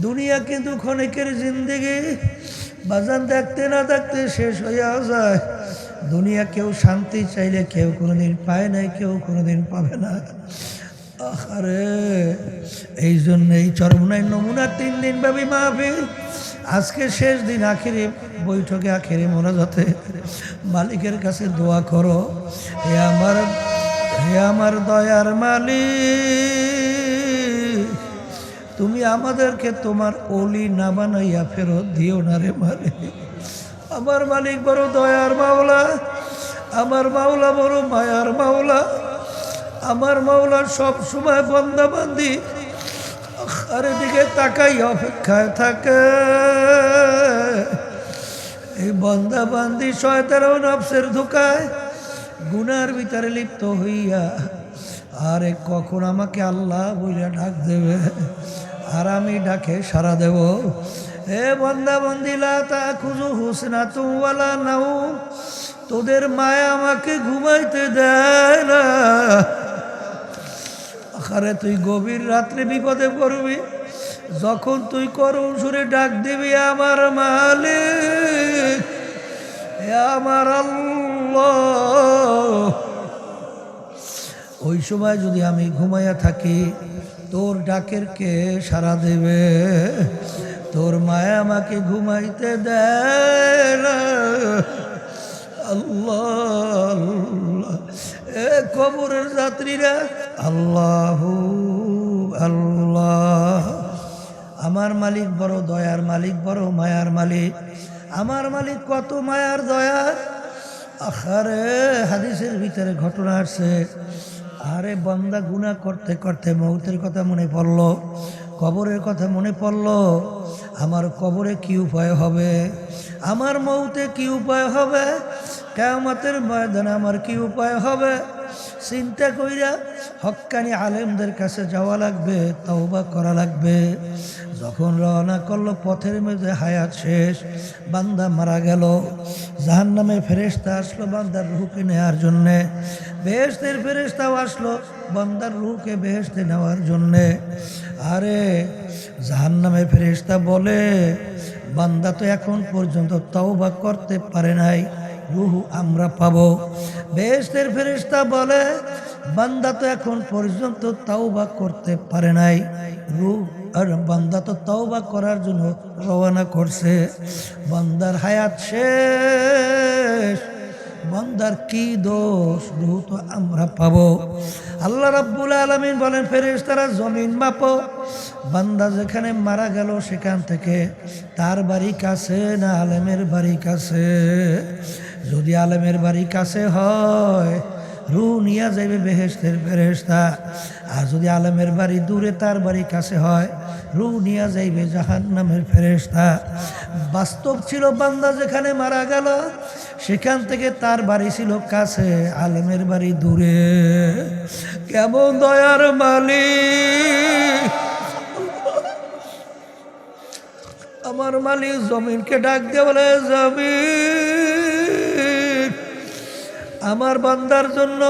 দুনিয়া কিন্তু ক্ষণিকের জিন্দেগি, বাজান দেখতে না দেখতে শেষ হইয়া যায়। দুনিয়া কেউ শান্তি চাইলে কেউ কোনোদিন পায় নাই, কেউ কোনোদিন পাবে না। আরে এই জন্য এই চরমনাই নমুনা 3 দিন ব্যাপী মাহফিল, আজকে শেষ দিন, আখেরি বৈঠকে, আখেরি মোনাজাতে মালিকের কাছে দোয়া করো, হে আমার দয়ার মালিক, তুমি আমাদেরকে তোমার ওলি না বানাইয়া ফেরত দিও না রে মালিক। আমার মালিক বড় দয়ার মাওলা, আমার মাওলা বড় মায়ার মাওলা। আমার মাওলা সব সময় বান্দাবান্দি আর দিকে তাকাই অপেক্ষায় থাকে। এই বান্দাবান্দি শয়তানের নফসের ধোঁকায় গুনার ভিতরে লিপ্ত হইয়া আরে কখন আমাকে আল্লাহ বইলা ডাক দেবে আর আমি ডাকে সাড়া দেব। হে বান্দাবান্দি লা তাখুযু হুসনাতুন ওয়ালা নাওম, তোদের মায়া আমাকে ঘুমাইতে দেয় না। আরে তুই গভীর রাত্রে বিপদে পড়বি, যখন তুই করুণ সুরে ডাক দিবি আমার মালিক, আমার আল্লাহ, ওই সময় যদি আমি ঘুমাইয়া থাকি, তোর ডাকের কে সাড়া দেবে? তোর মায়া আমাকে ঘুমাইতে দেয় না। আল্লাহ আল্লাহ, এ কবরের যাত্রীরা, আল্লাহ আল্লাহ। আমার মালিক বড় দয়ার মালিক, বড় মায়ার মালিক। আমার মালিক কত মায়ার দয়ার। আরে হাদিসের ভিতরে ঘটনা আসছে, আরে বান্দা গুনাহ করতে করতে মৌতের কথা মনে পড়লো, কবরের কথা মনে পড়লো। আমার কবরে কি উপায় হবে, আমার মৌতে কি উপায় হবে, কিয়ামতের ময়দানে আমার কি উপায় হবে, চিন্তা কইরা হক্কানি আলেমদের কাছে যাওয়া লাগবে, তওবা করা লাগবে। যখন রওনা করলো, পথের মধ্যে হায়াত শেষ, বান্দা মারা গেল। জাহান্নামের ফেরেশতা আসলো বান্দার রূহকে নেওয়ার জন্যে, বেহেশতের ফেরেশতাও আসলো বান্দার রূহকে বেহেশতে নেওয়ার জন্যে। আরে জাহান্নামের ফেরেশতা বলে, বান্দা তো এখন পর্যন্ত তওবা করতে পারে নাই, রূহ আমরা পাবো। বেহেশতের ফেরেশতা বলে, বান্দা তো এখন পর্যন্ত তওবা করতে পারে নাই, রূহ আর বান্দা তো তওবা করার জন্য রওনা করছে। বান্দার হায়াত শেষ, বান্দার কি দোষ, রূহ তো আমরা পাবো। আল্লাহ রাব্বুল আলামিন বলেন, ফেরেশতারা জমিন মাপো, বান্দা যেখানে মারা গেল সেখান থেকে তার বাড়ি কাছে না আলেমের বাড়ি কাছে? যদি আলেমের বাড়ি কাছে হয়, রূহ নিয়ে যাইবে বেহেশতের ফেরেশতা। আর যদি আলেমের বাড়ি দূরে, তার বাড়ি কাছে হয়, রূহ নিয়ে যাইবে জাহান্নামের ফেরেশতা। বাস্তব ছিল, বান্দা যেখানে মারা গেল সেখান থেকে তার বাড়ি ছিল কাছে, আলেমের বাড়ি দূরে। কেমন দয়ার মালিক! আমার মালিক জমিনকে ডাক দিয়ে বলে, জমিন, আমার বান্দার জন্য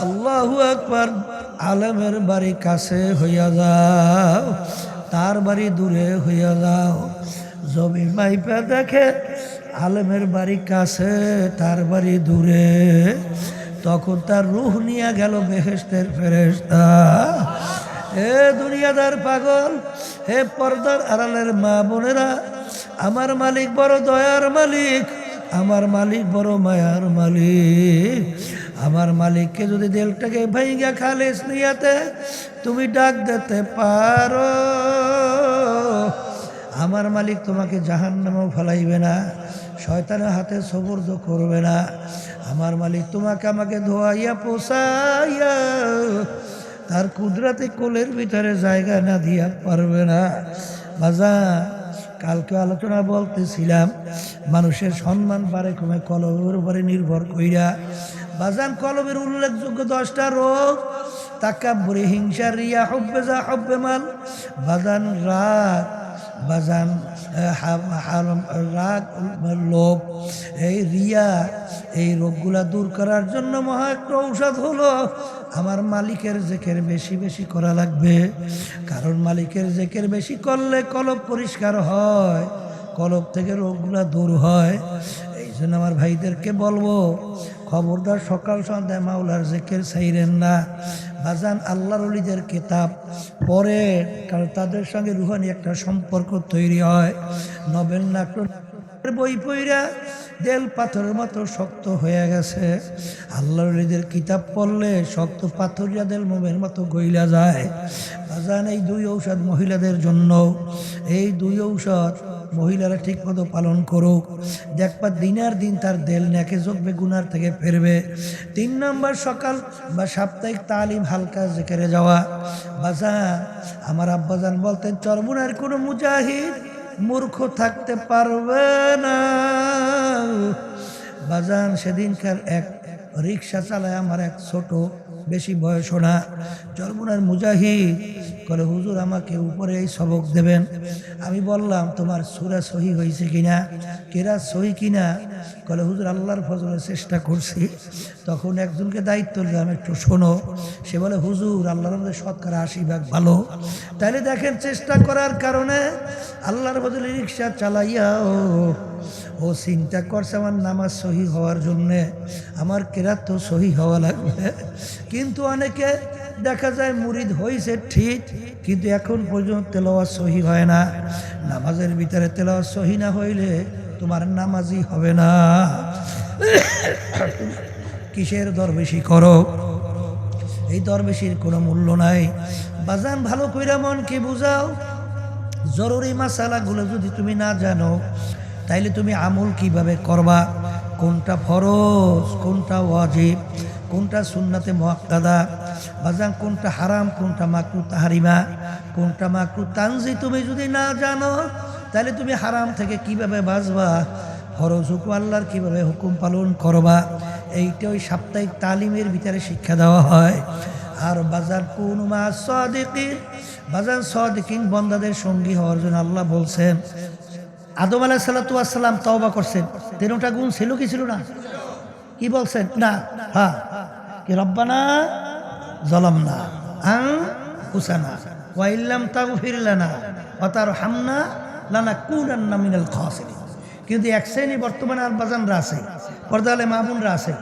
আল্লাহু আকবার, আলেমের বাড়ি কাছে হইয়া যাও, তার বাড়ি দূরে হইয়া যাও। জমিন মাইপা দেখে আলেমের বাড়ি কাছে, তার বাড়ি দূরে। তখন তার রূহ নিয়ে গেল বেহেশতের ফেরেশতা। হে দুনিয়াদার পাগল, হে পর্দার আড়ালের মা বোনেরা, আমার মালিক বড় দয়ার মালিক, আমার মালিক বড় মায়ার মালিক। আমার মালিককে যদি দিলটাকে ভাইঙ্গা খালিস নিয়াতে তুমি ডাক দিতে পারো, আমার মালিক তোমাকে জাহান্নামেও ফেলাইবে না, শয়তানের হাতে সবুর্দ করবে না। আমার মালিক তোমাকে আমাকে ধোয়াইয়া পোষাইয়া তার কুদরতে কোলের ভিতরে জায়গা না দিয়া পারবে না। বাজা, কালকে আলোচনা বলতেছিলাম, মানুষের সম্মান বাড়ে কমে কলবের উপরে নির্ভর কইরা। বাজান, কলবের উল্লেখযোগ্য 10টা রোগ: তাকাব্বুর, হিংসা, রিয়া, হুব্বে যা, হুব্বে মাল। বাজান, রাগ, বাজান রাগ, লোভ, এই রিয়া, এই রোগগুলা দূর করার জন্য মহা একটা ঔষধ হলো আমার মালিকের জিকির বেশি বেশি করা লাগবে। কারণ মালিকের জিকির বেশি করলে কলব পরিষ্কার হয়, কলব থেকে রোগগুলা দূর হয়। এই জন্য আমার ভাইদেরকে বলবো, খবরদার সকাল সন্ধ্যায় মাওলার জিকির ছাইরেন না। বাজান আল্লাহর ওলিদের কিতাব পড়ে, কারণ তাদের সঙ্গে রুহানি একটা সম্পর্ক তৈরি হয়। নবেল নাটক বই পইরা দেল পাথরের মতো শক্ত হয়ে গেছে। আল্লাহর ওলিদের কিতাব পড়লে শক্ত পাথরিয়া দেল মোমের মতো গইলা যায়। বাজান এই দুই ঔষধ মহিলাদের জন্য, এই দুই ঔষধ মহিলারা ঠিক মতো পালন করুক, দেখবা দিনের দিন তার দেল নেকে যোগবে, গুনার থেকে ফেরবে। 3 নম্বর, সকাল বা সাপ্তাহিক তালিম হালকা জিকিরে যাওয়া। বাজান আমার আব্বাজান বলতেন, চরমুনার কোনো মুজাহিদ মূর্খ থাকতে পারবে না। বাজান সেদিনকার এক রিক্সা চালায় আমার এক ছোট, বেশি বয়স না, চরমুনার মুজাহিদ বলে, হুজুর আমাকে উপরে এই সবক দেবেন। আমি বললাম, তোমার সূরা সহি হয়েছে কিনা, কেরাত সহি কিনা? বলে, হুজুর আল্লাহর ফজলে চেষ্টা করছি। তখন একজনকে দায়িত্ব দিলাম, একটু শোনো। সে বলে, হুজুর আল্লাহর মধ্যে 80% ভালো। তাইলে দেখেন, চেষ্টা করার কারণে আল্লাহর বদলে রিক্সা চালাইয়া ও চিন্তা করছে আমার নামাজ সহি হওয়ার জন্যে, আমার কেরাত তো সহি হওয়া লাগবে। কিন্তু অনেকে দেখা যায় মুরিদ হয়েছে ঠিক, কিন্তু এখন পর্যন্ত তেলাওয়াত সহি হয় না। নামাজের ভিতরে তেলাওয়াত সহি না হইলে তোমার নামাজই হবে না। কিসের দরবেশি করো? এই দরবেশির কোনো মূল্য নাই। বাজান ভালো কইরা মনকে বুঝাও, জরুরি মাসালাগুলো যদি তুমি না জানো, তাইলে তুমি আমল কিভাবে করবা, কোনটা ফরজ, কোনটা ওয়াজিব, কোনটা সুন্নাতে মুআক্কাদা, বাজান কোনটা হারাম, কোনটা মাকরুহ তাহরিমা, কোনটা মাকরুহ তানজি, তুমি যদি না জানো, তাহলে তুমি হারাম থেকে কিভাবে বাঁচবা, ফরজ হুকুম আল্লাহর কিভাবে হুকুম পালন করবা, এইটা ওই সাপ্তাহিক তালিমের ভিতরে শিক্ষা দেওয়া হয়। আর বাজান কুনু মা সাদিকিন, বাজান সাদিকিন বান্দাদের সঙ্গী হওয়ার জন্য আল্লাহ বলছেন। আদম আলাইহিস সালাতু ওয়াস সালাম তওবা করছেন, 13টা গুণ ছিল কি ছিল না? কি বলছেন? না, হ্যাঁ, কি রব্বানা যালামনা আনফুসানা ওয়া ইল্লাম তাগফির লানা ওয়া তারহামনা লানাকুনান্না মিনাল খাসিরিন। কিন্তু এক শ্রেণী বর্তমানে আর বাজানরা আছে, পর্দালে মা বোনরা আছে,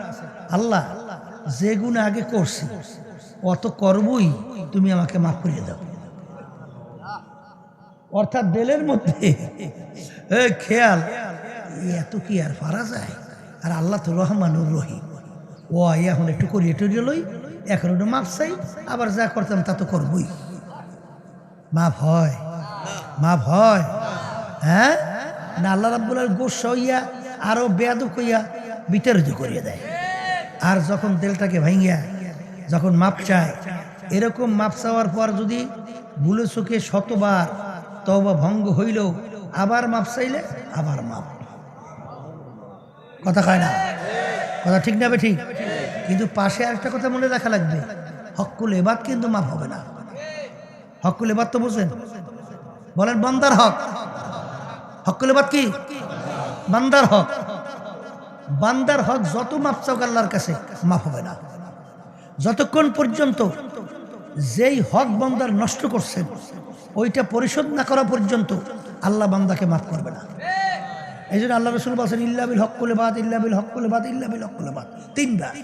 আল্লাহ যে গুণ আগে করছি অত করবই, তুমি আমাকে মাফ করিয়ে দাও। অর্থাৎ দিলের মধ্যে খেয়াল, এত কি আর পারা যায়? আর আল্লাহ তো রহমানুর রহিম, ও এখন একটু করি, একটু লই, এখন একটু মাপ চাই, আবার যা করতাম তা তো করবই। মাপ হয়? মাপ হয়? হ্যাঁ না, আল্লাহ রাব্বুল আলামিন গোসা হইয়া আরো বেয়াদব হইয়া বিতাড়িত করিয়ে দেয়। আর যখন দিলটাকে ভাঙিয়া যখন মাপ চায়, এরকম মাপ চাওয়ার পর যদি ভুলে চোখে শতবার তওবা ভঙ্গ হইল, আবার মাপ চাইলে আবার মাপ। কথা কয় না? কথা ঠিক না? ঠিক। কিন্তু পাশে আরেকটা কথা মনে রাখা লাগবে, হক্কুল ইবাদ কিন্তু মাপ হবে না। হক্কুল ইবাদ তো বুঝেন? বলেন, বান্দার হক। হক্কুল ইবাদ কি? বান্দার হক। বান্দার হক যত মাপ চাও আল্লাহর কাছে, মাপ হবে না। যতক্ষণ পর্যন্ত যেই হক বান্দার নষ্ট করছেন ওইটা পরিশোধ না করা পর্যন্ত আল্লাহ বান্দাকে মাফ করবে না। এই জন্য আল্লাহ রাসূল বলেছেন, ইল্লা বিল হক্কুল ইবাদ, ইল্লা বিল হক্কুল ইবাদ, ইল্লা বিল হক্কুল ইবাদ। 3 বার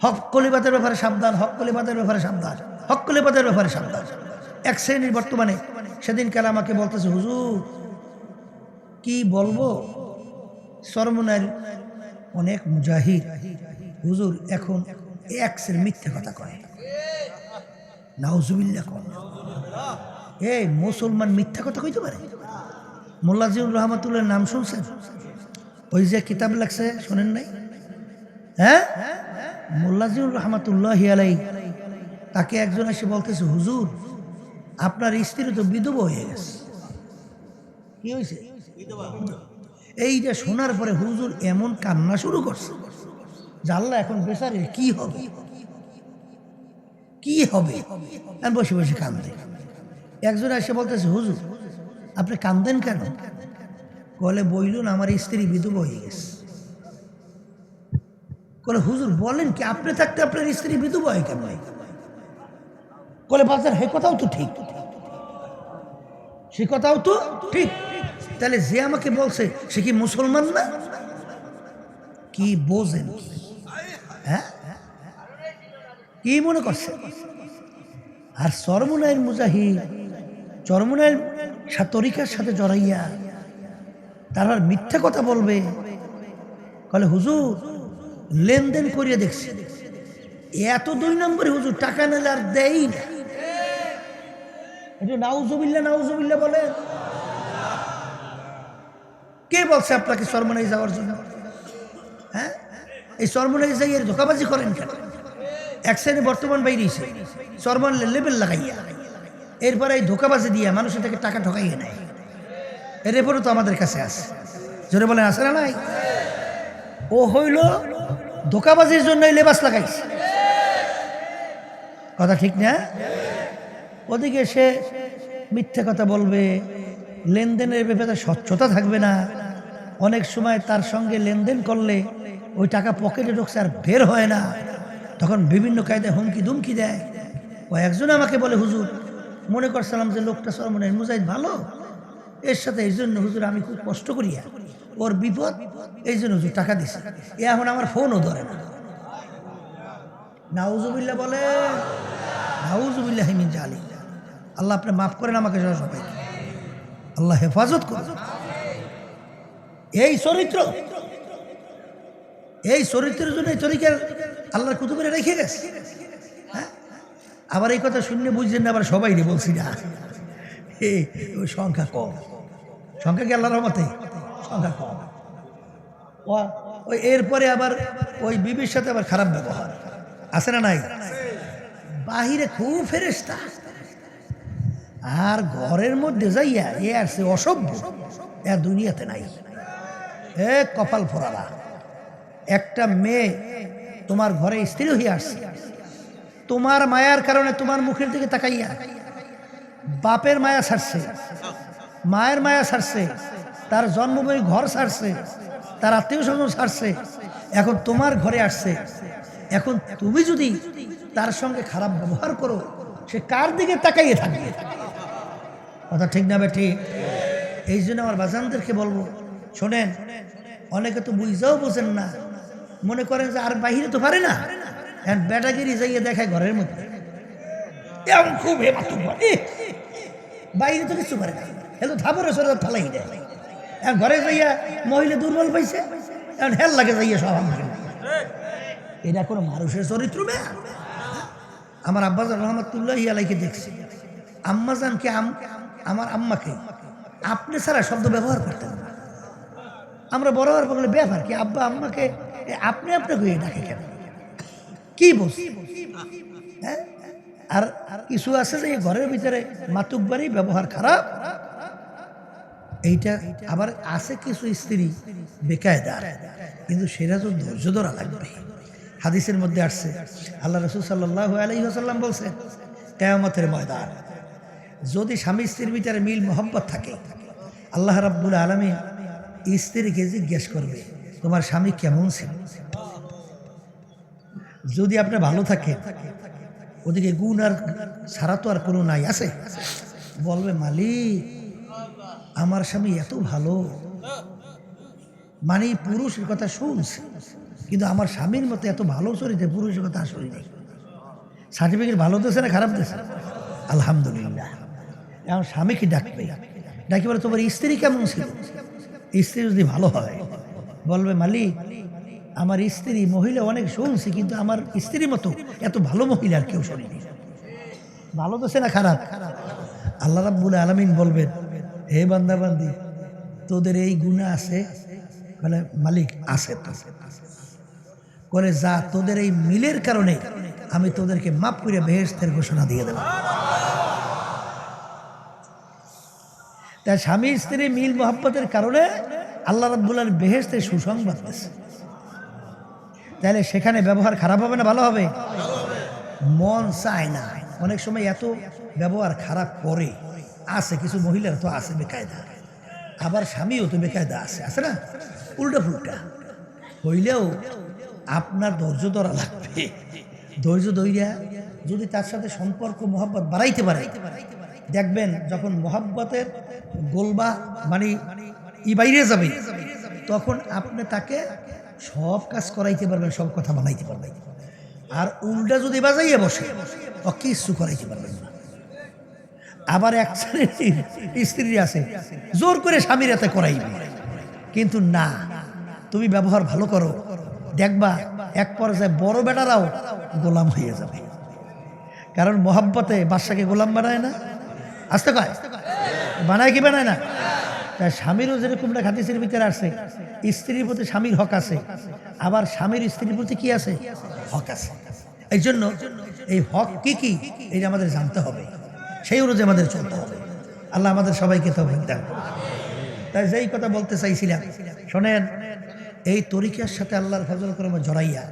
হক্কুল ইবাদের ব্যাপারে সাবধান, হক্কুল ইবাদের ব্যাপারে সাবধান, হক্কুল ইবাদের ব্যাপারে সাবধান। এক শ্রেণীর বর্তমানে সেদিন কাল আমাকে বলতেছে, হুজুর কি বলবো, চরমুনার অনেক মুজাহিদ হুজুর এখন এক্সের মিথ্যে কথা কয়। নাউজুবিল্লাহ। এই মুসলমান মিথ্যা কথা কইতে পারে? মোল্লা জিয়াউর রহমাতুল্লাহর নাম শুনছেন? ওই যে কিতাব লাগছে, শোনেন নাই? হ্যাঁ, মোল্লা জিয়াউর রহমাতুল্লাহি আলাইহি, তাকে একজন এসে বলতেছে, হুজুর আপনার স্ত্রী তো বিধবা হয়ে গেছে। কি হয়েছে? এইটা শোনার পরে হুজুর এমন কান্না শুরু করছে যে আল্লাহ এখন বেচারে কি হবে, কি হবে, বসে বসে কান্দে। একজন এসে বলতেছে, হুজুর আপনি কান্দেন কেন? বলে বইলুন আমার স্ত্রী বিধবা হয়ে গেছে। বলে হুজুর বলেন কি, আপনি থাকতে আপনার স্ত্রী বিধবা হয় কেন? বলে বাজার হে কথাও তো ঠিক, সে কথাও তো ঠিক। তাহলে যে আমাকে বলছে সে কি মুসলমান না? কি বোঝেন? হ্যাঁ, কি মনে করছে? আর চরমুনাইয়ের মুজাহিদ চরমুনাইয়ের তরিকার সাথে জড়াইয়া তারপর মিথ্যা কথা বলবে। বলে হুজুর লেনদেন করিয়ে দেখছি, এত 2 নম্বরে হুজুর টাকা নিলে আর দেই না। নাউজুবিল্লাহ নাউজুবিল্লাহ বলে। কে বলছে আপনাকে চরমুনাই যাওয়ার জন্য? হ্যাঁ, এই চরমুনাই যাই এর ধোকাবাজি করেন কেন? এক শ্রেণী বর্তমান বাইরেছে চরমন লেবেল লাগাইয়া, এরপরে এই ধোকাবাজি দিয়া মানুষের থেকে টাকা ঠকাইয়ে নেয়। এর এরপরও তো আমাদের কাছে আছে, জোরে বলেন আছে না নাই? ও হইল ধোকাবাজির জন্য লেবাস লাগাইছে, কথা ঠিক না? ওদিকে সে মিথ্যে কথা বলবে, লেনদেনের ব্যাপারে স্বচ্ছতা থাকবে না। অনেক সময় তার সঙ্গে লেনদেন করলে ওই টাকা পকেটে ঢুকছে আর বের হয় না, তখন বিভিন্ন কায়দায় হুমকি দুমকি দেয়। ও একজন আমাকে বলে হুজুর মনে করছিলাম যে লোকটা চরমুনাইয়ের মুজাহিদ ভালো, এর সাথে এই জন্য হুজুর আমি খুব কষ্ট করিয়া, ওর বিপদ এই জন্য হুজুর টাকা দিছে, এ এখন আমার ফোনও ধরে না। নাউজুবিল্লাহ বলে, নাউজুবিল্লাহি মিন জালিক। আল্লাহ আপনি মাফ করেন আমাকে সবাই, আল্লাহ হেফাজত করুন। এই চরিত্র, এই চরিত্রের জন্য এই তরিকার আল্লাহর কুতুবে রেখে গেছে। হ্যাঁ, আবার এই কথা শুনে বুঝছেন না, আবার সবাই রে বলছি না, ওই সংখ্যা কম, সংখ্যা কি আল্লাহর রহমতে সংখ্যা কম। ওই এরপরে আবার ওই বিবির সাথে আবার খারাপ ব্যবহার আছে না নাই? বাহিরে খুব ফেরেশতা, আর ঘরের মধ্যে যাইয়া এ আসছে অসভ্য, এ দুনিয়াতে নাই। এ কপাল ফোরালা, একটা মেয়ে তোমার ঘরে স্ত্রী হয়ে আসছে, তোমার মায়ার কারণে তোমার মুখের দিকে তাকাইয়া বাপের মায়া ছাড়ছে, মায়ের মায়া ছাড়ছে, তার জন্মভূমি ঘর ছাড়ছে, তার আত্মীয় স্বজন ছাড়ছে, এখন তোমার ঘরে আসছে। এখন তুমি যদি তার সঙ্গে খারাপ ব্যবহার করো, সে কার দিকে তাকাইয়ে থাকবে? কথা ঠিক না বেঠি? এই জন্য আমার বাজানদেরকে বলবো, শোনেন, অনেকে তো বুঝাও বোঝেন না, মনে করেন যে আর বাহিরে তো পারে না, এখন বেটাগিরি যাইয়ে দেখায় ঘরের মধ্যে, এমন খুব বাইরে তো কিছু পারে না, এত ধাপরে সরে ফালাই দেয়। এখন ঘরে যাইয়া মহিলা দুর্বল পাইছে, এখন হেল লাগে যাইয়া সব আমাকে। এটা কোনো মানুষের চরিত্র না। আমার আব্বাজান রহমতুল্লাহি আলাইহি দেখছি, আম্মাজানকে আমার আম্মাকে আপনি ছাড়া শব্দ ব্যবহার করতেন না। আমরা বড় হওয়ার বললে ব্যাপার কি, আব্বা আম্মাকে আপনি আপনাকে ডাকে কেন, কি বলছি? হ্যাঁ, আর কিছু আছে যে ঘরের ভিতরে মাতুব্বারি ব্যবহার খারাপ, এইটা আবার আছে কিছু স্ত্রী বেকায়দার, কিন্তু সেটা তো ধৈর্য ধরা লাগবে। হাদিসের মধ্যে আসছে, আল্লাহ রাসূল সাল্লাল্লাহু আলাইহি ওয়াসাল্লাম বলছেন, কিয়ামতের ময়দান যদি স্বামী স্ত্রীর ভিতরে মিল মোহব্বত থাকে, আল্লাহ রাব্বুল আলামিন স্ত্রীকে জিজ্ঞেস করবে তোমার স্বামী কেমন ছিল। যদি আপনি ভালো থাকে, ওদিকে গুণ আর ছাড়া তো আর কোনো নাই, আছে, বলবে মালিক আমার স্বামী এত ভালো, মানে পুরুষের কথা শুনছে, কিন্তু আমার স্বামীর মতো এত ভালো চরিত্রে পুরুষের কথা আসলে নেই। সার্টিফিকেট ভালো দিয়েছে না খারাপ দিয়েছে? আলহামদুলিল্লাহ। এখন স্বামীকে ডাকবে, ডাকি বলে তোমার স্ত্রী কেমন ছিল। স্ত্রী যদি ভালো হয়, বলবে মালিক আমার স্ত্রী মহিলা অনেক শুনছি, কিন্তু আমার স্ত্রীর মতো এত ভালো মহিলা আর কেউ শুনিনি। ভালো দিয়েছে না খারাপ? আল্লাহ রাব্বুল আলামিন বলবেন, হে বান্দা বান্দি তোদের এই গুণা আছে? বলে মালিক আছে। বলে যা, তোদের এই মিলের কারণে আমি তোদেরকে মাফ করে বেহেশতের ঘোষণা দিয়ে দেব। তাই স্বামী স্ত্রী মিল মোহাব্বতের কারণে আল্লাহ রাব্বুল আলামিন বেহেশতের সুসংবাদ দিয়েছে। তাহলে সেখানে ব্যবহার খারাপ হবে না ভালো হবে? মন চায় না, অনেক সময় এত ব্যবহার খারাপ করে আছে কিছু মহিলারা তো আছে বেকায়দা, আবার স্বামীও তো বেকায়দা আছে না, উল্টা ফুলটা হইলেও আপনার ধৈর্য ধরা লাগবে। ধৈর্য ধৈর্যা যদি তার সাথে সম্পর্ক মোহাব্বত বাড়াইতে পারে, দেখবেন যখন মোহাব্বতের গোলবা মানে বাইরে যাবে, তখন আপনি তাকে সব কাজ করাইতে পারবেন, সব কথা বানাইতে পারবেন। আর উল্টা যদি বাজাইয়ে বসে কিছু করাইতে পারবেন না। আবার এক শ্রেণীর স্ত্রী আছে জোর করে স্বামীর হাতে করাইবে, কিন্তু না, তুমি ব্যবহার ভালো করো, দেখবা এক পর্যায়ে বড় বেটারাও গোলাম হয়ে যাবে। কারণ মোহাব্বতে বাদশাকে গোলাম বানায় না, আসতে কয় বানায় কি বানায় না। তাই স্বামীরও যেরকম হাদিসের ভিতরে আছে, স্ত্রীর প্রতি স্বামীর হক আছে, আবার স্বামীর স্ত্রীর প্রতি কি আছে, হক আছে। এই জন্য এই হক কি কি এটা আমাদের জানতে হবে, সেই অনুযায়ী আমাদের চলতে হবে। আল্লাহ আমাদের সবাইকে তৌফিক দান করুন। তাই যেই কথা বলতে চাইছিলাম, শোনেন, এই তরিকার সাথে আল্লাহর ফজল করমে জড়াইয়া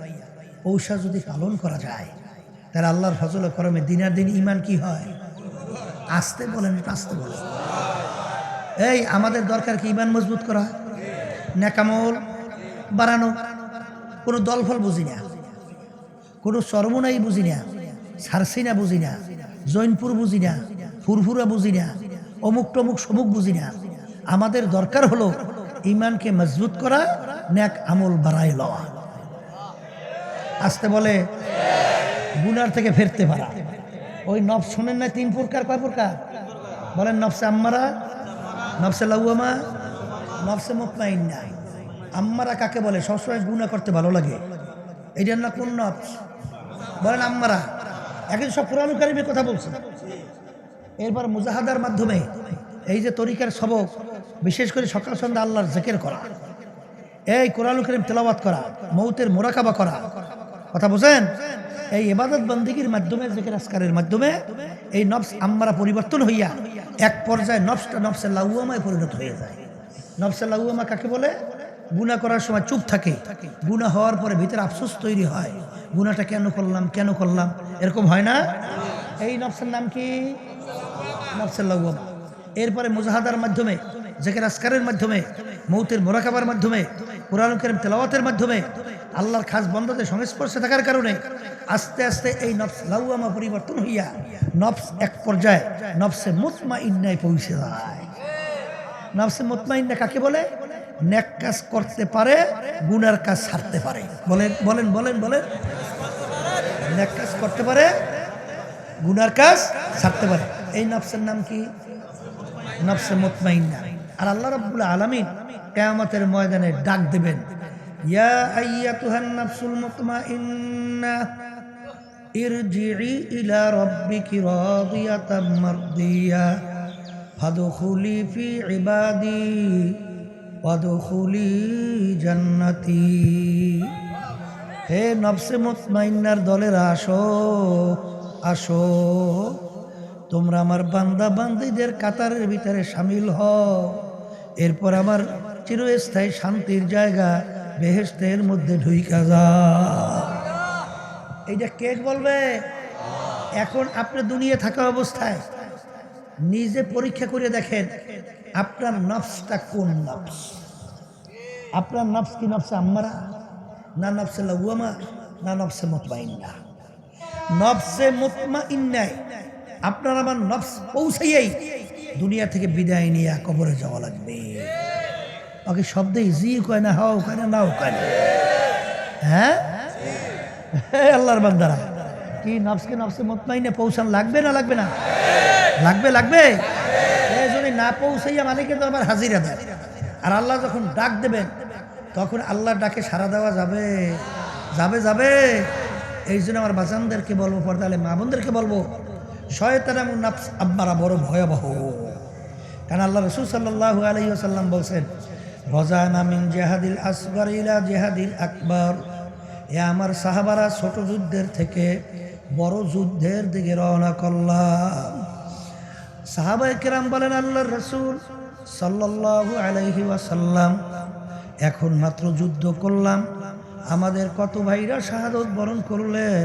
ঔষধ যদি পালন করা যায়, তাহলে আল্লাহর ফজল করমে দিনের দিন ইমান কি হয়, আসতে বলেন, আসতে বলেন। এই আমাদের দরকার কি ইমান মজবুত করা, নেকামল বাড়ানো। কোনো দলফল বুঝি না, কোনো চরমনাই বুঝি না, সারসিনা বুঝি না, জৈনপুর বুঝি না, ফুরফুরা বুঝি না, অমুক টমুক সমুক বুঝি না। আমাদের দরকার হলো ইমানকে মজবুত করা, নেক আমল বাড়াই লওয়া। আসতে বলে গুনার থেকে ফিরতে পারা। ওই নফস শোনেন না 3 প্রকার, কয় প্রকার বলেন? নফসে আম্মারা, নফসে লাউয়ামা, নফসে মুতমাইন্না। আম্মারা কাকে বলে? সবসময় গুনাহ করতে ভালো লাগে, এইটার না কোন নফস বলেন? আম্মারা। এখন সব কোরআন কারীমের কথা বলছে। এরপর মুজাহাদার মাধ্যমে এই যে তরিকার সবক, বিশেষ করে সকাল সন্ধ্যা আল্লাহর জিকির করা, এই কোরআন কারীম তেলাওয়াত করা, মৌতের মোরাকাবা করা, কথা বুঝেন? এই ইবাদত বন্দেগীর মাধ্যমে, জিকির আজকারের মাধ্যমে এই নফস আম্মারা পরিবর্তন হইয়া এক পর্যায়ে নফসটা নফসে লাউয়ামায় পরিণত হয়ে যায়। নফসে লাউয়ামা কাকে বলে? গুনাহ করার সময় চুপ থাকে, গুনাহ হওয়ার পরে ভিতরে আফসোস তৈরি হয়, গুনাহটা কেন করলাম, এরকম হয় না? এই নফসের নাম কি? নফসে লাউয়ামা। এরপরে মুজাহাদার মাধ্যমে, জিকির আজকারের মাধ্যমে, মৌতের মোরাকাবার মাধ্যমে, কোরআন কারীম তেলাওয়াতের মাধ্যমে, আল্লাহর খাস বান্দাদের সংস্পর্শে থাকার কারণে আস্তে আস্তে এই নফস লাউয়ামা পরিবর্তন হইয়া নফস এক পর্যায়ে নফসে মুতমাইন্নায় পৌঁছে যায়। নফসে মুতমাইন্না কাকে বলে? নেক কাজ করতে পারে, গুনার কাজ ছাড়তে পারে। বলেন বলেন বলেন বলেন। নেক কাজ করতে পারে, গুনার কাজ ছাড়তে পারে, এই নফসের নাম কি? নফসে মুতমাইন্না। আর আল্লাহ রাব্বুল আলামিন কিয়ামতের ময়দানে ডাক দেবেন, ইয়া আইয়াতুহান নাফসুল মুতমাইন্না ইরজিই ইলা রাব্বিকি রাদিয়াতাম মারদিয়া ফাদখুলি ফি ইবাদি ওয়াদখুলি জান্নাতি। হে নফসে মুতমাইন্নার দলের আসো, আসো, তোমরা আমার বান্দা বান্দীদের কাতারের ভিতরে শামিল হও, এরপর আমার চিরস্থায়ী শান্তির জায়গা বেহেশতের মধ্যে ঢুইকা যাও। এইটা কে বলবে? এখন আপনি দুনিয়া থাকা অবস্থায় নিজে পরীক্ষা করে দেখেন আপনার নফসটা কোন নফস। আপনার নফস কি নফসে আম্মারা, না নফসে লাওয়ামা, না নফসে মুতমাইন্না? নফসে মুতমাইন্নায় আপনার আমার নফস পৌঁছাইয়াই দুনিয়া থেকে বিদায় নিয়ে কবরে যাওয়া লাগবে। ওকে শব্দে জি কয় না, হাও কয় না, নাও কয় না। হ্যাঁ, আল্লাহর বান্দারা, কি নফসকে নফসে মুতমাইন্না পৌঁছান লাগবে না লাগবে না? লাগবে, লাগবে। যদি না পৌঁছাইয়া মালিকে তো আবার হাজিরা দেয়। আর আল্লাহ যখন ডাক দেবেন, তখন আল্লাহর ডাকে সাড়া দেওয়া যাবে, যাবে যাবে। এই জন্য আমার বাজানদেরকে বলবো, পর্দালে মা বোনদেরকে বলবো, শয়তান এবং নফস আম্মারা বড় ভয়াবহ। কারণ আল্লাহ রাসূল সাল্লাল্লাহু আলাইহি ওয়াসাল্লাম বলছেন, রজানা মিন জিহাদিল আসগর ইলা জিহাদিল আকবার। এ আমার সাহাবারা ছোট যুদ্ধের থেকে বড় যুদ্ধের দিকে রওনা করলাম। সাহাবায়ে কেরাম বলেন, আল্লাহর রাসূল সাল্লাল্লাহু আলাইহি ওয়াসাল্লাম, এখন মাত্র যুদ্ধ করলাম, আমাদের কত ভাইরা শাহাদত বরণ করলেন,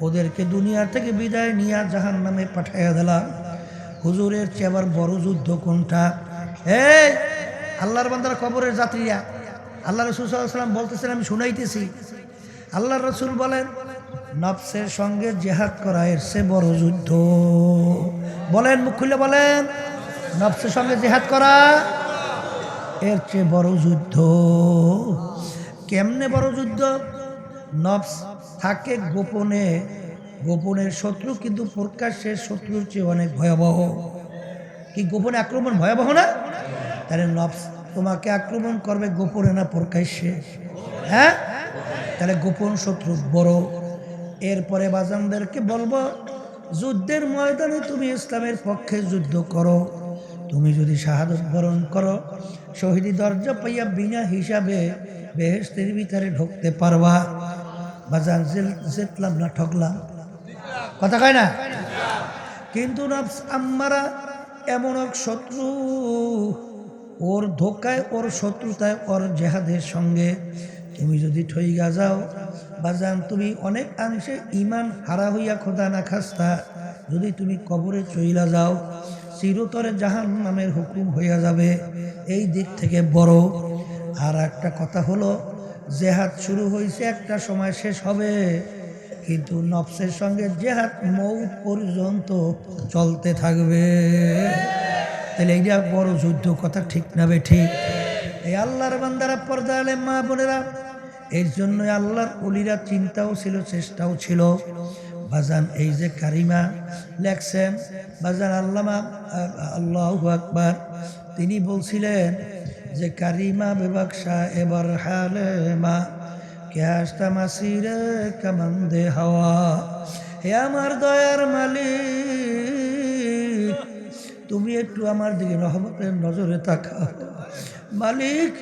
ওদেরকে দুনিয়া থেকে বিদায় নিয়ে জাহান্নামে পাঠাইয়া দিলাম। হুজুরের চেয়ে আবার বড় যুদ্ধ কোনটা? এই আল্লাহর বান্দারা, কবরের যাত্রীরা, আল্লাহ রাসূল সাল্লাল্লাহু আলাইহি ওয়াসাল্লাম বলতেছেন, আমি শুনাইতেছি। আল্লাহ রাসূল বলেন, নফসের সঙ্গে জিহাদ করা এর চেয়ে বড় যুদ্ধ। বলেন, মুখ খুলে বলেন, নফসের সঙ্গে জিহাদ করা এর চেয়ে বড় যুদ্ধ। কেমনে বড় যুদ্ধ? নফস থাকে গোপনে, গোপনের শত্রু কিন্তু প্রকাশ্যের শত্রুর চেয়ে অনেক ভয়াবহ। কি গোপনে আক্রমণ ভয়াবহ না? তাহলে নফস তোমাকে আক্রমণ করবে গোপনে না প্রকাশ্যে? হ্যাঁ, তাহলে গোপন শত্রু বড়। এরপরে বাজানদেরকে বলবো, যুদ্ধের ময়দানে তুমি ইসলামের পক্ষে যুদ্ধ করো। তুমি যদি শাহাদত বরণ করো, শহীদি দরজা পাইয়া বিনা হিসাবে বেহেশতের ভিতরে ঢুকতে পারবা। বাজান জিতলাম না ঠকলাম? কথা কয় না? কিন্তু নফস আম্মারা এমন এক শত্রু, ওর ধোকায়, ওর শত্রুতায়, ওর জেহাদের সঙ্গে তুমি যদি ঠইগা যাও বাজান, তুমি অনেক অংশে ইমান হারা হইয়া, খোদা না খাস্তা যদি তুমি কবরে চইলা যাও, চিরতরে জাহান্নামের হুকুম হইয়া যাবে। এই দিক থেকে বড়। আর একটা কথা হলো, জেহাদ শুরু হয়েছে, একটা সময় শেষ হবে, কিন্তু নফসের সঙ্গে জেহাদ মৌত পর্যন্ত চলতে থাকবে। তাহলে এইটা বড় যুদ্ধ। কথা ঠিক না বে ঠিক? এই আল্লাহর বান্দারা, পর্দা আলেম মা বোনেরা, এর জন্য আল্লাহর ওলিরা চিন্তাও ছিল, চেষ্টাও ছিল। বাজান এই যে কারিমা লেখছেন বাজান আল্লামা, আল্লাহু আকবার, তিনি বলছিলেন যে কারিমা বেবাকশা এবার হালে মা কে হাসতা মাসিরে কামান্দে হাওয়া। হে আমার দয়ার মালিক, তুমি একটু আমার দিকে রহমতের নজরে তাকাও। মালিক,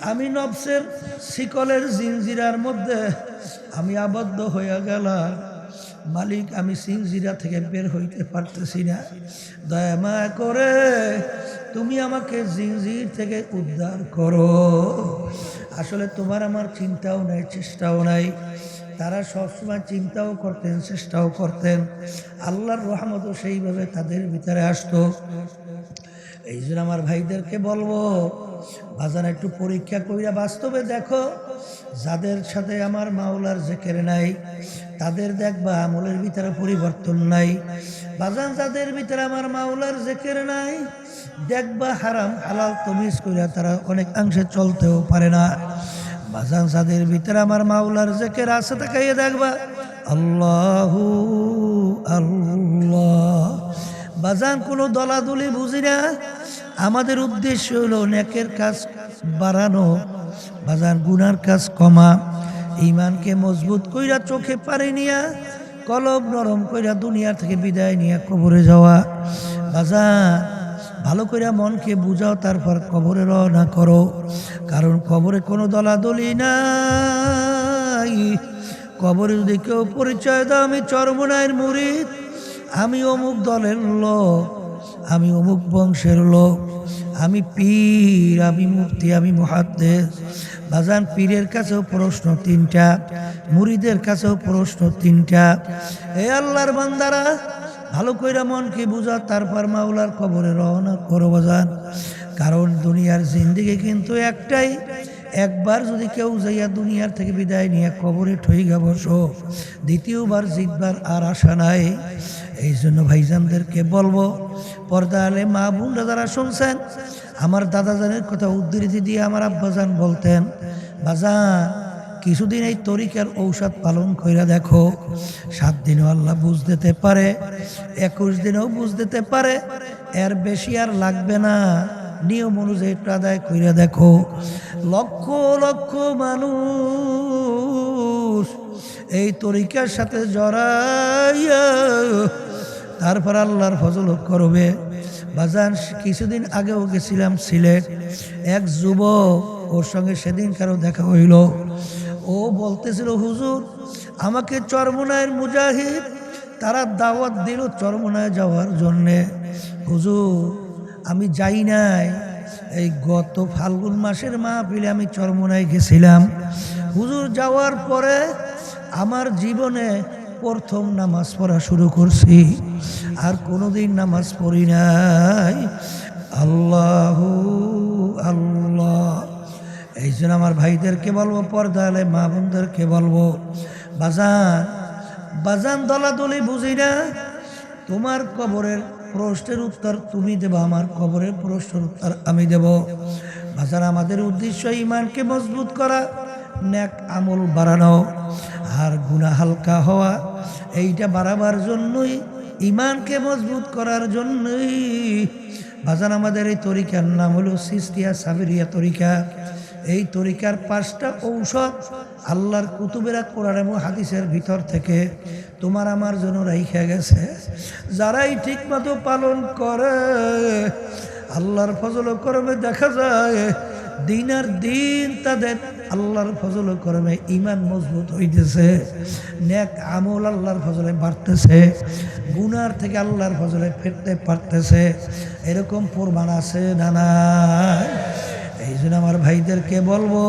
আমি নফসের শিকলের জিনজিরার মধ্যে আমি আবদ্ধ হয়ে গেলাম। মালিক, আমি জিনজিরা থেকে বের হইতে পারতেছি না। দয়া মায়া করে তুমি আমাকে জিনজির থেকে উদ্ধার করো। আসলে তোমার আমার চিন্তাও নাই, চেষ্টাও নাই। তারা সবসময় চিন্তাও করতেন, চেষ্টাও করতেন, আল্লাহর রহমতও সেইভাবে তাদের ভিতরে আসতো। এই জন্য আমার ভাইদেরকে বলবো, বাজার একটু পরীক্ষা কইরা বাস্তবে দেখো, যাদের সাথে আমার মাওলার জিকির নাই তাদের দেখবা আমলের ভিতরে পরিবর্তন নাই। বাজান যাদের ভিতরে আমার মাওলার জিকির নাই, দেখবা হারাম হালাল তমিজ কইরা তারা অনেক অংশে চলতেও পারে না। বাজান যাদের ভিতরে আমার মাওলার জিকির আছে, তাকাইয়ে দেখবা আল্লাহু আল্লাহ। বাজান কোনো দলাদলি বুঝি না, আমাদের উদ্দেশ্য হলো নেকের কাজ বাড়ানো, বাজান গুনার কাজ কমা, ইমানকে মজবুত কইরা চোখে পানি নিয়া, কলব নরম কইরা দুনিয়া থেকে বিদায় নিয়ে কবরে যাওয়া। বাজান ভালো কইরা মনকে বুঝাও, তারপর কবরে রওনা করো। কারণ কবরে কোনো দলাদলি নাই। কবরে যদি কেউ পরিচয় দাও, আমি চরমনায়ের মুরিদ, আমি অমুক দলের লোক, আমি অমুক বংশের লোক, আমি পীর, আমি মুফতি, আমি মুহাদ্দিস। বাজান পীরের কাছেও প্রশ্ন তিনটা, মুরিদের কাছেও প্রশ্ন তিনটা। এই আল্লাহর বান্দারা, ভালো কইরা মনকে বুঝা, তারপর মাওলার কবরে রওনা করো বাজান। কারণ দুনিয়ার জিন্দেগি কিন্তু একটাই। একবার যদি কেউ যাইয়া দুনিয়ার থেকে বিদায় নিয়ে কবরে ঠইগা বসো, দ্বিতীয়বার জিতবার আর আশা নাই। এই জন্য ভাইজানদেরকে বলবো, পর্দা আলে মা বোনরা যারা শুনছেন, আমার দাদাজানের কথা উদ্ধৃতি দিয়ে আমার আব্বাজান বলতেন, বাজান কিছুদিন এই তরিকার ঔষধ পালন কইরা দেখো, 7 দিনও আল্লাহ বুঝ দিতে পারে, 21 দিনেও বুঝ দিতে পারে, এর বেশি আর লাগবে না। নিয়ম অনুযায়ী একটু আদায় কইরা দেখো। লক্ষ লক্ষ মানুষ এই তরিকার সাথে জড়াইয়া তারপর আল্লাহর ফজল করবে। বাজান কিছুদিন আগেও গেছিলাম সিলেট, এক যুবক, ওর সঙ্গে সেদিন কারো দেখা হইল। ও বলতেছিল, হুজুর আমাকে চরমনায়ের মুজাহিদ তারা দাওয়াত দিল চরমনায় যাওয়ার জন্যে। হুজুর আমি যাই নাই, এই গত ফাল্গুন মাসের মাহফিলে আমি চরমনায় গেছিলাম। হুজুর যাওয়ার পরে আমার জীবনে প্রথম নামাজ পড়া শুরু করছি, আর কোনোদিন নামাজ পড়ি নাই। আল্লাহু আল্লাহ। এই জন্য আমার ভাইদেরকে বলবো, পর্দালে মা বোনদেরকে বলবো, বাজান বাজান দলাদলি বুঝি না। তোমার কবরের প্রশ্নের উত্তর তুমি দেবা, আমার কবরের প্রশ্নের উত্তর আমি দেব। বাজান আমাদের উদ্দেশ্য ইমানকে মজবুত করা, নেক আমল বাড়ানো, আর গুনাহ হালকা হওয়া। এইটা বাড়াবার জন্যই, ইমানকে মজবুত করার জন্যই বাজান আমাদের এই তরিকার নাম হলো সিস্তিয়া সাবিরিয়া তরিকা। এই তরিকার 5টা ঔষধ আল্লাহর কুতুবেরা কোরআন এবং হাদিসের ভিতর থেকে তোমার আমার জন্য রাইখা গেছে। যারাই ঠিকমতো পালন করে আল্লাহর ফজল করমে দেখা যায় দিন আর দিন তাদের আল্লাহর ফজল করমে ইমান মজবুত হইতেছে, নেক আমল আল্লাহর ফজলে বাড়তেছে, গুনার থেকে আল্লাহর ফজলে ফিরতে পারতেছে। এরকম প্রমাণ আছে না নাই? এই জন্য আমার ভাইদেরকে বলবো,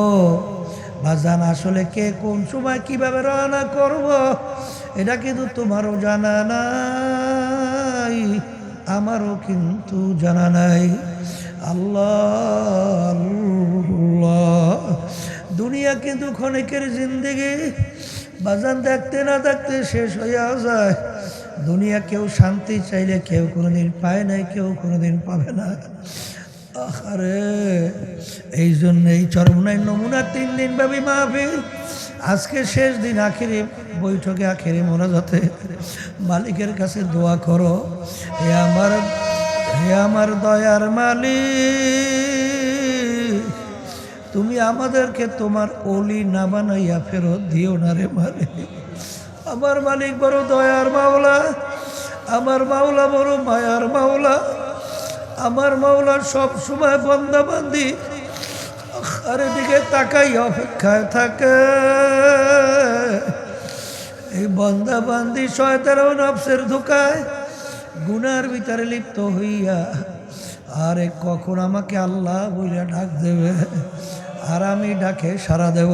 বাজান আসলে কে কোন সময় কিভাবে রওনা করব এটা কিন্তু তোমারও জানা নাই, আমারও কিন্তু জানা নাই। আল্লাহ আল্লাহ। দুনিয়া কিন্তু ক্ষণিকের জিন্দেগি, বাজান দেখতে না দেখতে শেষ হইয়া যায়। দুনিয়া কেউ শান্তি চাইলে কেউ কোনোদিন পায় নাই, কেউ কোনোদিন পাবে না। আরে এই জন্য এই চরমনাই নমুনা 3 দিন ব্যাপী মাহফিল, আজকে শেষ দিন, আখেরি বৈঠকে, আখেরি মোনাজাতে মালিকের কাছে দোয়া করো, হে আমার দয়ার মালিক, তুমি আমাদেরকে তোমার ওলি না বানাইয়া ফেরত দিও না রে মালিক। আমার মালিক বড় দয়ার মাওলা, আমার মাওলা বড় মায়ার মাওলা। আমার মাওলা সব সময় বান্দাবান্দি আর দিকে তাকাই অপেক্ষায় থাকে। এই বান্দাবান্দি শয়তানের নফসের ধোঁকায় গুনার ভিতরে লিপ্ত হইয়া আরে কখন আমাকে আল্লাহ বইলা ডাক দেবে, আর আমি ডাকে সাড়া দেব।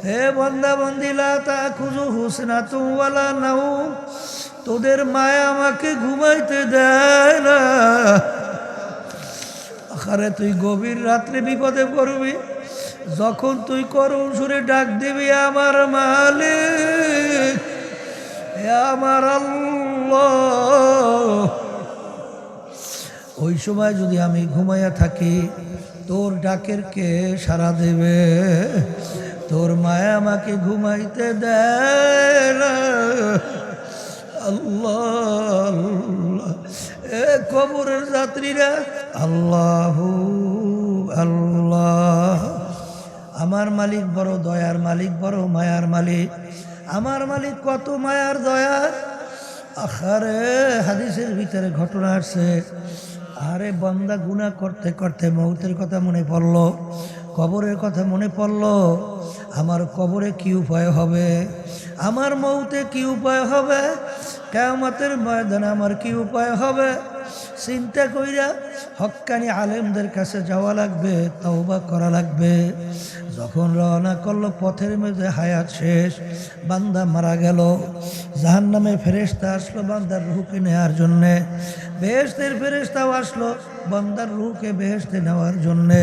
হে বান্দাবান্দি লা তাখুযু হুসনাতুন ওয়ালা নাওম, তোদের মায়া আমাকে ঘুমাইতে দেয় না। আরে তুই গভীর রাত্রে বিপদে পড়বি, যখন তুই করুণ সুরে ডাক দিবি আমার মালিক, আমার আল্লাহ, ওই সময় যদি আমি ঘুমাইয়া থাকি তোর ডাকের কে সাড়া দেবে? তোর মায়া আমাকে ঘুমাইতে দেয় না। আল্লাহ আল্লাহ। এ কবরের যাত্রীরা, আল্লাহু আল্লাহ। আমার মালিক বড় দয়ার মালিক, বড় মায়ার মালিক। আমার মালিক কত মায়ার দয়ার। আরে হাদিসের ভিতরে ঘটনা আসছে, আরে বান্দা গুনাহ করতে করতে মৌতের কথা মনে পড়লো, কবরের কথা মনে পড়লো। আমার কবরে কি উপায় হবে, আমার মৌতে কি উপায় হবে, কিয়ামতের ময়দানে আমার কি উপায় হবে। চিন্তা কইরা হক্কানি আলেমদের কাছে যাওয়া লাগবে, তওবা করা লাগবে। যখন রওনা করলো, পথের মধ্যে হায়াত শেষ, বান্দা মারা গেল। জাহান্নামে ফেরেশতা আসলো বান্দার রূহকে নেওয়ার জন্যে, বেহেশতের ফেরেশতাও আসলো বান্দার রূহকে বেহেশতে নেওয়ার জন্যে।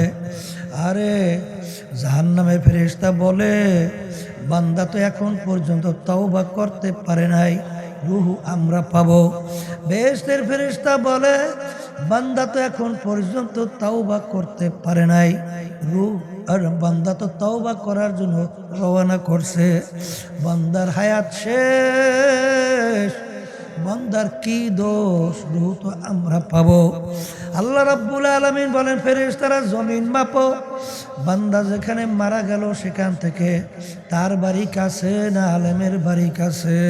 আরে জাহান্নামে ফেরেশতা বলে, বান্দা তো এখন পর্যন্ত তওবা করতে পারে নাই, রূহ আমরা পাবো। বেহেশতের ফেরেশতা বলে, বান্দা তো এখন পর্যন্ত তওবা করতে পারে নাই, রূহ আর বান্দা তো তওবা করার জন্য রওনা করছে। বান্দার হায়াত শেষ, বান্দার কি দোষ, রূহ তো আমরা পাবো। আল্লাহ রাব্বুল আলামিন বলেন, ফেরেশতারা জমিন মাপো, বান্দা যেখানে মারা গেল সেখান থেকে তার বাড়ি কাছে না আলেমের বাড়ি কাছে?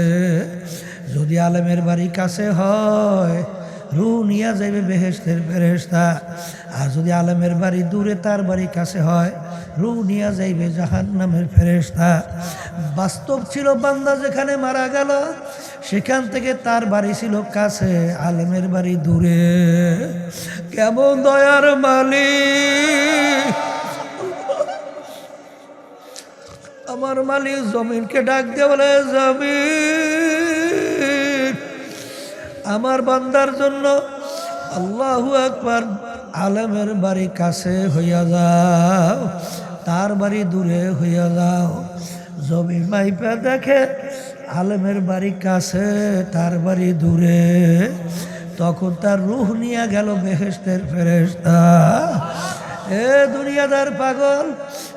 যদি আলেমের বাড়ি কাছে হয়, রূহ নিয়ে যাইবে বেহেশতের ফেরেশতা। আর যদি আলেমের বাড়ি দূরে, তার বাড়ি কাছে হয়, রূহ নিয়ে যাইবে জাহান্নামের ফেরেশতা। বাস্তব ছিল, বান্দা যেখানে মারা গেল সেখান থেকে তার বাড়ি ছিল কাছে, আলেমের বাড়ি দূরে। কেমন দয়ার মালিক! আমার মালিক জমিনকে ডাক দিয়ে বলে, জমিন আমার বান্দার জন্য আল্লাহু আকবার, আলেমের বাড়ি কাছে হইয়া যাও, তার বাড়ি দূরে হইয়া যাও। জমি মাইপা দেখে আলেমের বাড়ি কাছে, তার বাড়ি দূরে, তখন তার রূহ নিয়ে গেল বেহেশতের ফেরেশতা। হে দুনিয়াদার পাগল,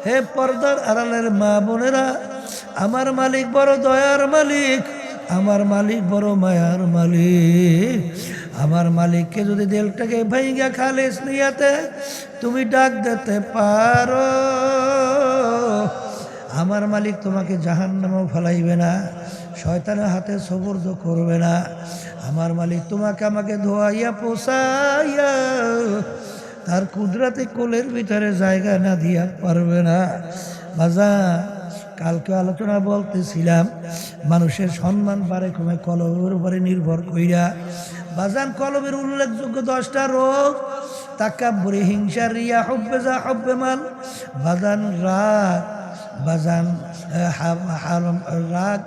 হে পর্দার আড়ালের মা বোনেরা, আমার মালিক বড় দয়ার মালিক, আমার মালিক বড় মায়ার মালিক। আমার মালিককে যদি দিলটাকে ভাইঙ্গা খালিস নিয়াতে তুমি ডাক দিতে পারো, আমার মালিক তোমাকে জাহান্নামেও ফেলাইবে না, শয়তানের হাতে সবুর্দ করবে না। আমার মালিক তোমাকে আমাকে ধোয়াইয়া পোষাইয়া তার কুদরতে কোলের ভিতরে জায়গা না দিয়া পারবে না। বাজা, কালকে আলোচনা বলতেছিলাম মানুষের সম্মান বাড়ে কমে কলবের উপরে নির্ভর কইরা। বাজান, কলবের উল্লেখযোগ্য 10টা রোগ: তাকাব্বুরি, হিংসা, রিয়া, হুব্বে যা, হুব্বে মাল। বাজান রাগ, বাজান রাগ,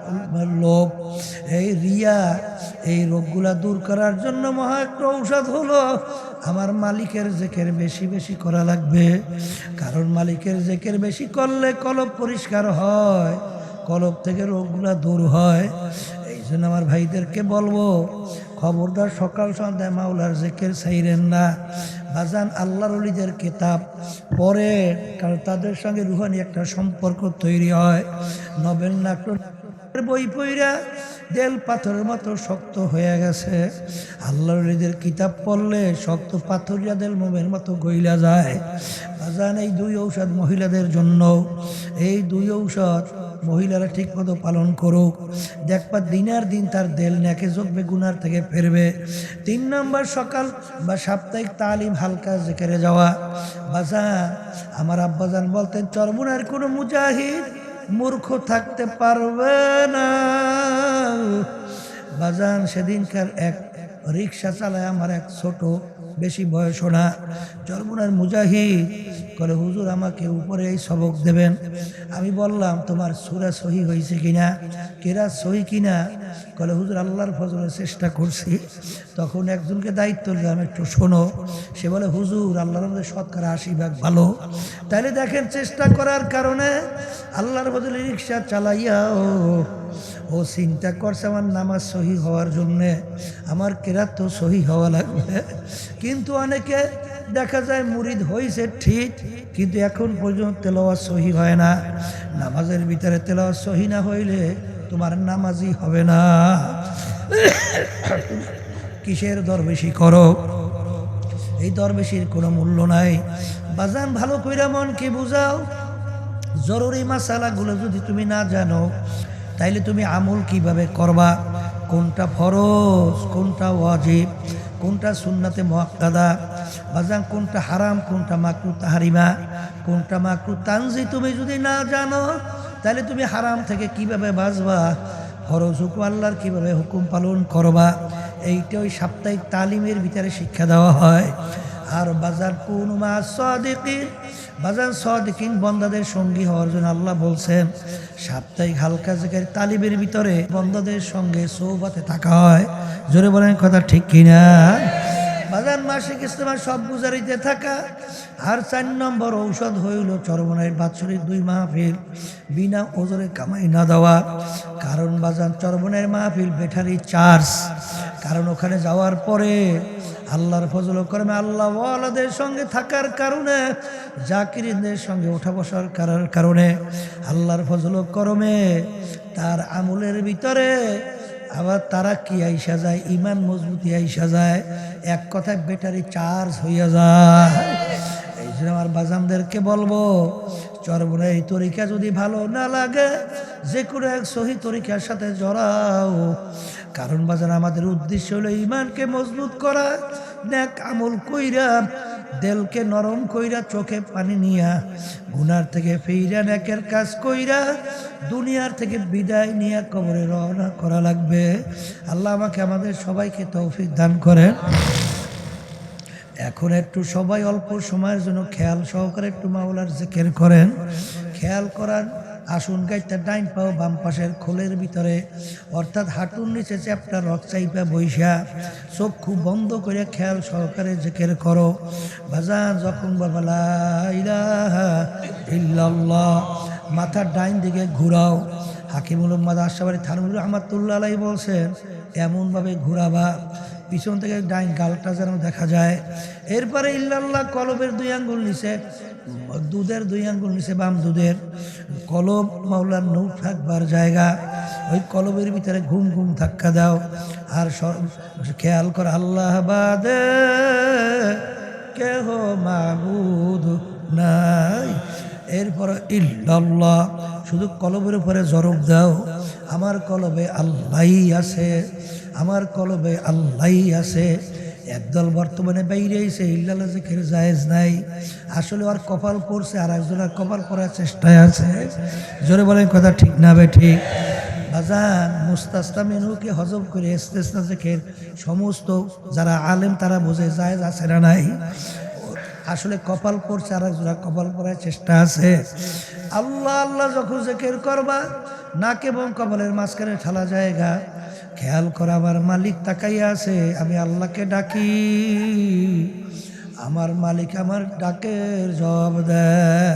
লোভ, এই রিয়া, এই রোগগুলা দূর করার জন্য মহা একটা ঔষধ হলো আমার মালিকের জিকির বেশি বেশি করা লাগবে। কারণ মালিকের জিকির বেশি করলে কলব পরিষ্কার হয়, কলব থেকে রোগগুলা দূর হয়। এই জন্য আমার ভাইদেরকে বলবো, খবরদার সকাল সন্ধ্যায় মাওলার জিকির ছাইরেন না। বাজান, আল্লাহর ওলিদের কিতাব পড়ে, কারণ তাদের সঙ্গে রুহানি একটা সম্পর্ক তৈরি হয়। নবেল নাটক বই পইরা দেল পাথরের মতো শক্ত হয়ে গেছে। আল্লাহর ওলিদের কিতাব পড়লে শক্ত পাথরিয়া দেল মোমের মতো গইলা যায়। বাজান, এই 2 ঔষধ মহিলাদের জন্য, এই 2 ঔষধ মহিলারা ঠিক মতো পালন করুক, দেখবা দিনের দিন তার দেল নেকে জগবে, গুনার থেকে ফেরবে। 3 নম্বর, সকাল বা সাপ্তাহিক তালিম হালকা জিকিরে যাওয়া। বাজান, আমার আব্বাজান বলতেন, চরমুনার কোনো মুজাহিদ মূর্খ থাকতে পারবে না। বাজান, সেদিনকার এক রিক্সা চালায় আমার এক ছোট, বেশি বয়স না, চরমুনার মুজাহিদ করে, হুজুর আমাকে উপরে এই সবক দেবেন। আমি বললাম, তোমার সূরা সহি হয়েছে কিনা, কেরাত সহি কিনা? বলে, হুজুর আল্লাহর ফজলে চেষ্টা করছি। তখন একজনকে দায়িত্ব দিলাম, একটু শোনো। সে বলে, হুজুর আল্লাহর মধ্যে 80% ভালো। তাইলে দেখেন, চেষ্টা করার কারণে আল্লাহর বদলে রিক্সা চালাইয়া ও চিন্তা করছে আমার নামাজ সহি হওয়ার জন্যে, আমার কেরাত তো সহি হওয়া লাগবে। কিন্তু অনেকে দেখা যায় মুরিদ হয়েছে ঠিক, কিন্তু এখন পর্যন্ত তেলাওয়াত সহি হয় না। নামাজের ভিতরে তেলাওয়াত সহি না হইলে তোমার নামাজই হবে না। কিসের দরবেশি করো? এই দরবেশির কোনো মূল্য নাই। বাজান, ভালো কইরা মনকে বুঝাও। জরুরি মাসালাগুলো যদি তুমি না জানো, তাইলে তুমি আমল কিভাবে করবা? কোনটা ফরজ, কোনটা ওয়াজিব, কোনটা সুন্নাতে মুআক্কাদা, বাজান কোনটা হারাম, কোনটা মাকরুহ তাহরিমা, কোনটা মাকরুহ তানজি, তুমি যদি না জানো, তাহলে তুমি হারাম থেকে কিভাবে বাঁচবা? ফরজ হুকুম আল্লাহর কিভাবে হুকুম পালন করবা? এইটা ওই সাপ্তাহিক তালিমের ভিতরে শিক্ষা দেওয়া হয়। আর বাজার কোন মা সাদিকিন, বাজার সাদিকিন বন্দাদের সঙ্গী হওয়ার জন্য আল্লাহ বলছেন, সাপ্তাহিক হালকা জিকির তালিমের ভিতরে বন্দাদের সঙ্গে সোহবতে থাকা হয়। জোরে বলেন কথা ঠিক কিনা? বাজার মাসিক ইস্তেমা সব গুজারিতে থাকা। আর 4 নম্বর ঔষধ হইল চরমনাইয়ের বাৎসরিক 2 মাহফিল বিনা ওজরে কামাই না দেওয়া। কারণ বাজার চরমনাইয়ের মাহফিল ব্যাটারি চার্জ। কারণ ওখানে যাওয়ার পরে আল্লাহর ফজল করমে আল্লাহ ওয়ালাদের সঙ্গে থাকার কারণে, জাকিরিনদের সঙ্গে ওঠা বসার কারণে আল্লাহর ফজল করমে তার আমলের ভিতরে আবার তারা কি আইসা যায়, ইমান মজবুতি আইসা যায়, এক কথায় ব্যাটারি চার্জ হইয়া যায়। এই জন্য আমার বাজানদেরকে বলবো, চরমনাই এই তরিকা যদি ভালো না লাগে, যে কোনো এক সহি তরিকার সাথে জড়াও। কারণ বাজান, আমাদের উদ্দেশ্য হলো ইমানকে মজবুত করা, নেক আমল কইরা, দেলকে নরম কইরা, চোখে পানি নিয়া, গুনার থেকে ফিরা নেকের কাজ কইরা, দুনিয়ার থেকে বিদায় নিয়ে কবরে রওনা করা লাগবে। আল্লাহ আমাকে আমাদের সবাইকে তৌফিক দান করেন। এখন একটু সবাই অল্প সময়ের জন্য খেয়াল সহকারে একটু মাওলার জিকির করেন। খেয়াল করার আসুন গাইতে ডাইন পাও বাম পাশের খোলের ভিতরে, অর্থাৎ হাঁটুর নিচে চ্যাপটা রক চাইপা বৈশা চক্ষু বন্ধ করে খেয়াল সহকারে জিকির করো। বাজান যখন বলবা লা ইলাহা ইল্লাল্লাহ, মাথার ডাইন দিকে ঘুরাও। হাকিমুল উম্মাদ আশরাফ থানভী রহমাতুল্লাহ আলাইহি বলছেন এমনভাবে ঘুরাবা পিছন থেকে ডাইন গালটা যেন দেখা যায়। এরপরে ইল্লাল্লাহ কলবের 2 আঙ্গুল নিচে, দুধের 2 আঙ্গুল নিচে, বাম দুধের কলব মাওলার নূর থাকবার জায়গা, ওই কলবের ভিতরে ঘুম ঘুম ধাক্কা দাও। আর খেয়াল কর আল্লাহ বাদে কেহ মাবুদ নাই। এরপরে ইল্লাল্লাহ শুধু কলবের উপরে জরব দাও, আমার কলবে আল্লাহই আছে, আমার কলবে আল্লাহই আছে। একদল বর্তমানে বাইরে এসে ইল্লাল্লাহ জিকির জায়েজ নাই, আসলে আর কপাল পড়ছে, আর একজনের কপাল পড়ার চেষ্টায় আছে। জোরে বলেন কথা ঠিক না বে ঠিক? বাজান মুস্তাসনা মেনুকে হজম করে ইস্তেসনা জিকির সমস্ত যারা আলেম তারা বোঝে জায়েজ আছে না নাই। আসলে কপাল পড়ছে, আর একজনের কপাল পড়ার চেষ্টা আছে। আল্লাহ আল্লাহ যখন জিকির করবা, নাক এবং কপালের মাঝখানে ঠালা জায়গা, খেয়াল করা আমার মালিক তাকাইয়া আছে, আমি আল্লাহকে ডাকি, আমার মালিক আমার ডাকের জবাব দেয়।